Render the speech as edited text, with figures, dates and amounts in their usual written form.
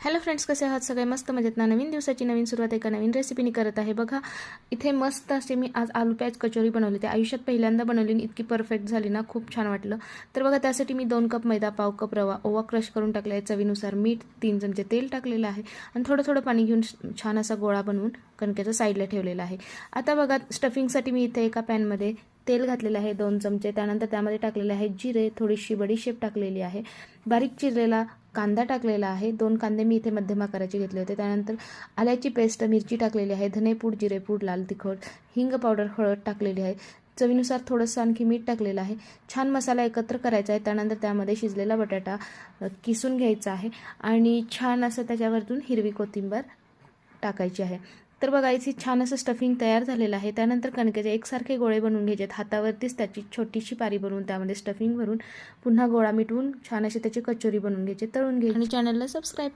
Hello friends, कसे आहात सगळे? मस्त मजेत ना? नवीन दिवसाची नवीन सुरुवात एका नवीन रेसिपीने करत आहे बघा. इथे मस्त असे मी आज आलू प्याज कचोरी बनवली. ते आयुष्यात पहिल्यांदा बनवली आणि इतकी परफेक्ट झाली ना, खूप छान वाटलं. तर बघा, त्यासाठी मी 2 कप मैदा, पाव कप रवा, ओवा क्रश करून टाकला आहे, चवीनुसार मीठ, 3 चमचे तेल टाकलेलं आहे आणि थोडं थोडं पाणी घेऊन छान असा गोळा बनवून कणकेचा साईडला ठेवलेला आहे. आता बघा, स्टफिंगसाठी मी इथे एका पॅनमध्ये तेल घातलेलं आहे 2 चमचे. त्यानंतर त्यामध्ये टाकलेले आहे जिरे, थोडीशी बडीशेप टाकलेली आहे, बारीक चिरलेला कांदा टाकलेला आहे. 2 कांदे मी इथे मध्यम आकाराचे घेतले होते. त्यानंतर आल्याची पेस्ट, मिरची टाकलेली आहे, धनेपूड, जिरेपूड, लाल तिखट, हिंग पावडर, हळद टाकलेली आहे, चवीनुसार थोडंसं आणखी मीठ टाकलेलं आहे. छान मसाला एकत्र करायचा आहे. त्यानंतर त्यामध्ये शिजलेला बटाटा किसून घ्यायचा आहे आणि छान असं त्याच्यावरतून हिरवी कोथिंबीर टाकायची आहे. तर बघा, इथे छान असं स्टफिंग तयार झालेलं आहे. त्यानंतर कणकेचे एकसारखे गोळे बनवून घ्यायचे. हातावरतीच त्याची छोटीशी पारी बनवून त्यामध्ये स्टफिंग भरून पुन्हा गोळा मिटवून छान अशी त्याची कचोरी बनवून घ्यायची, तळून घ्यायची आणि चॅनलला सबस्क्राईब